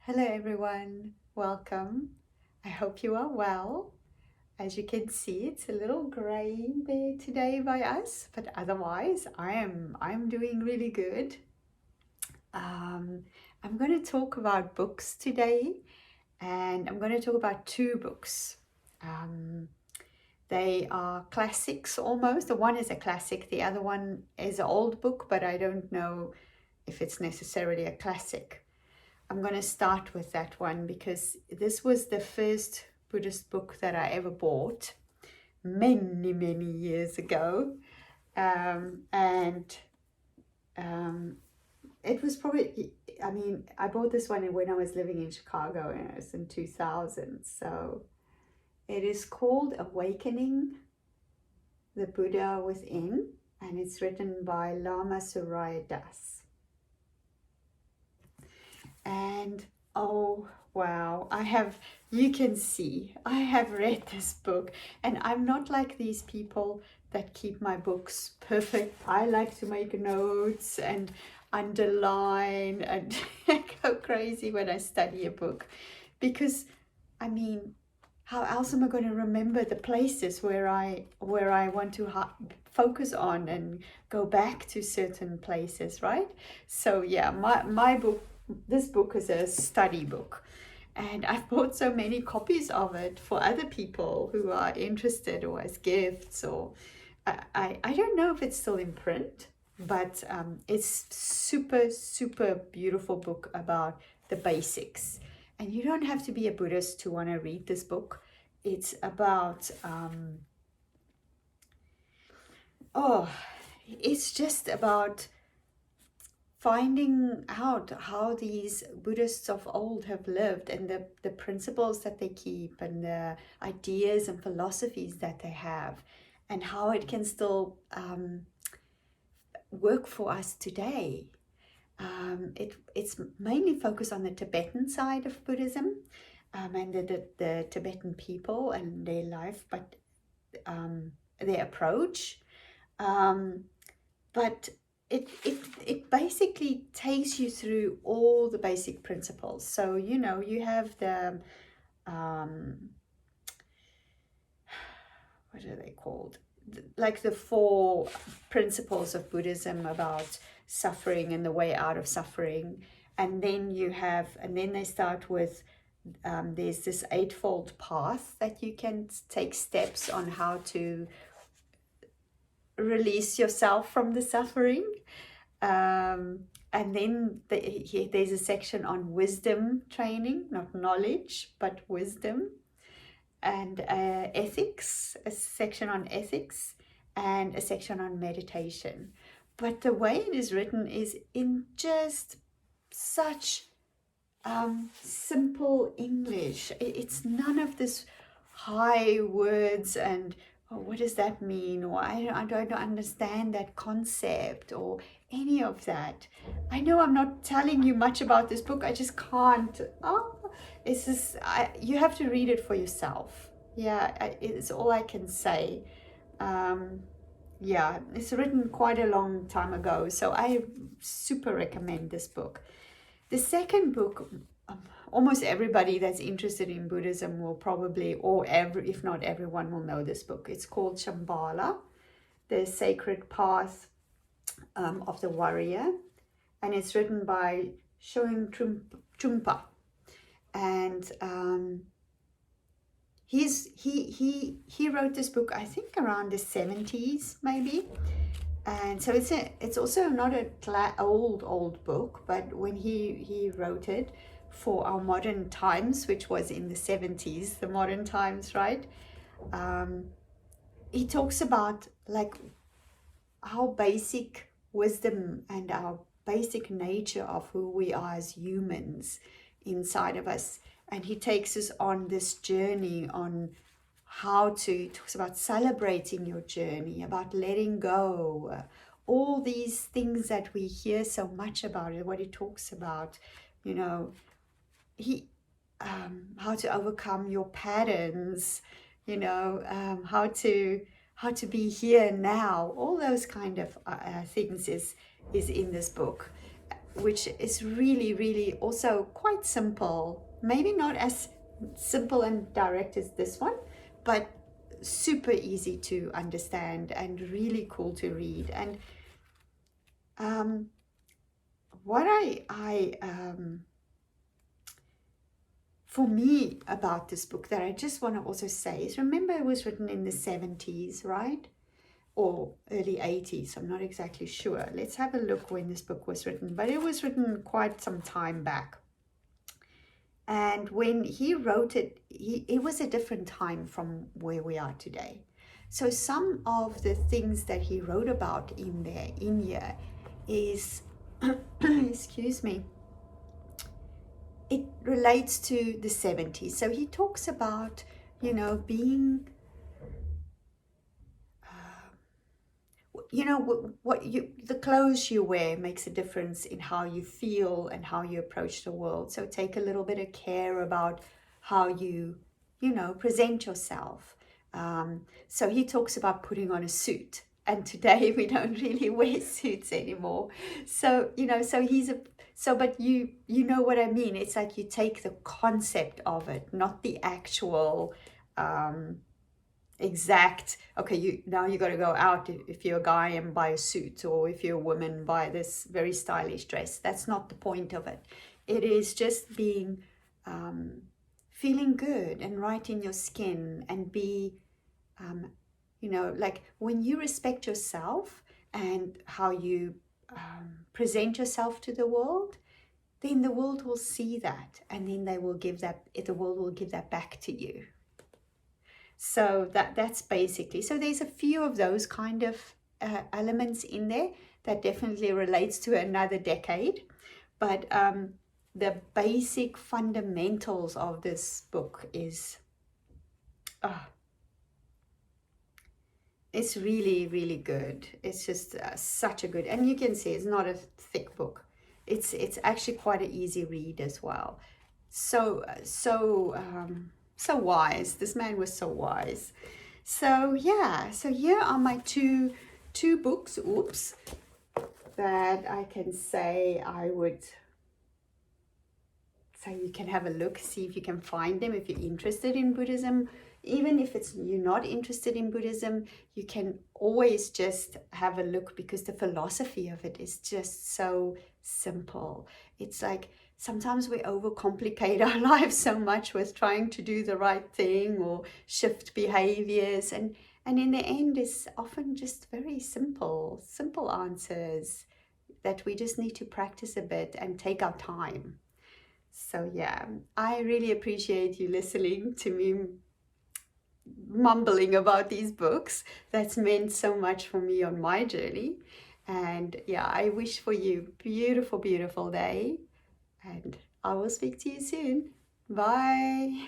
Hello everyone, welcome. I hope you are well. As you can see, it's a little grey there today by us, but otherwise I'm doing really good. Um, I'm going to talk about books today, and I'm going to talk about two books. Um, they are classics almost. The one is a classic, the other one is an old book, but I don't know if it's necessarily a classic. I'm going to start with that one because this was the first Buddhist book that I ever bought many years ago. And it was probably, I bought this one when I was living in Chicago and it was in 2000. So it is called Awakening the Buddha Within, and it's written by Lama Surya Das. And oh wow, you can see I have read this book, and I'm not like these people that keep my books perfect. I like to make notes and underline and go crazy when I study a book, because I mean, how else am I going to remember the places where I want to focus on and go back to certain places, right? So yeah, my book, this book is a study book, and I've bought so many copies of it for other people who are interested, or as gifts, or I don't know if it's still in print, but it's super beautiful book about the basics. And you don't have to be a Buddhist to want to read this book. It's about it's just about finding out how these Buddhists of old have lived, and the principles that they keep, and the ideas and philosophies that they have, and how it can still work for us today. It's mainly focused on the Tibetan side of Buddhism, and the Tibetan people and their life, but their approach. But it basically takes you through all the basic principles. So, you have the, what are they called? Like the four principles of Buddhism about suffering and the way out of suffering. And then they start with, there's this eightfold path that you can take steps on how to release yourself from the suffering. And then there's a section on wisdom training, not knowledge, but wisdom. And ethics, a section on ethics, and a section on meditation. But the way it is written is in just such simple English. It's none of this high words and, oh, what does that mean? Or I don't understand that concept, or any of that. I know I'm not telling you much about this book. I just can't. It's just, you have to read it for yourself. Yeah, it's all I can say. Yeah, it's written quite a long time ago, so I super recommend this book. The second book, almost everybody that's interested in Buddhism will probably, if not everyone, will know this book. It's called Shambala, the Sacred Path of the Warrior, and it's written by Trungpa. And he wrote this book, I think, around the 70s maybe. And so it's also not a old book, but when he wrote it for our modern times, which was in the 70s, the modern times, right? He talks about like our basic wisdom and our basic nature of who we are as humans inside of us. And he takes us on this journey on he talks about celebrating your journey, about letting go, all these things that we hear so much about, what he talks about, how to overcome your patterns, how to be here now, all those kind of things is in this book. which is really, really also quite simple. Maybe not as simple and direct as this one, but super easy to understand and really cool to read. And what for me about this book that I just want to also say is, remember it was written in the 70s, right? Or early 80s, I'm not exactly sure. Let's have a look when this book was written, but it was written quite some time back. And when he wrote it, it was a different time from where we are today. So some of the things that he wrote about in here is, excuse me, it relates to the 70s. So he talks about, being, the clothes you wear makes a difference in how you feel and how you approach the world. So take a little bit of care about how you, present yourself. So he talks about putting on a suit. And today we don't really wear suits anymore. So, but you know what I mean. It's like you take the concept of it, not the actual exact, okay, now you got to go out if you're a guy and buy a suit, or if you're a woman, buy this very stylish dress. That's not the point of it. It is just being, feeling good and right in your skin, and be, like when you respect yourself and how you present yourself to the world, then the world will see that, and then the world will give that back to you. So that's basically, so there's a few of those kind of elements in there that definitely relates to another decade. But the basic fundamentals of this book is, it's really, really good. It's just such a good, and you can see it's not a thick book. It's actually quite an easy read as well. So wise. This man was so wise. So yeah, so here are my two books, that I can say so you can have a look, see if you can find them if you're interested in Buddhism. Even if you're not interested in Buddhism, you can always just have a look, because the philosophy of it is just so simple. It's like sometimes we overcomplicate our lives so much with trying to do the right thing or shift behaviors, and in the end it's often just very simple answers that we just need to practice a bit and take our time. So yeah, I really appreciate you listening to me mumbling about these books. That's meant so much for me on my journey. And yeah, I wish for you beautiful, beautiful day. And I will speak to you soon. Bye.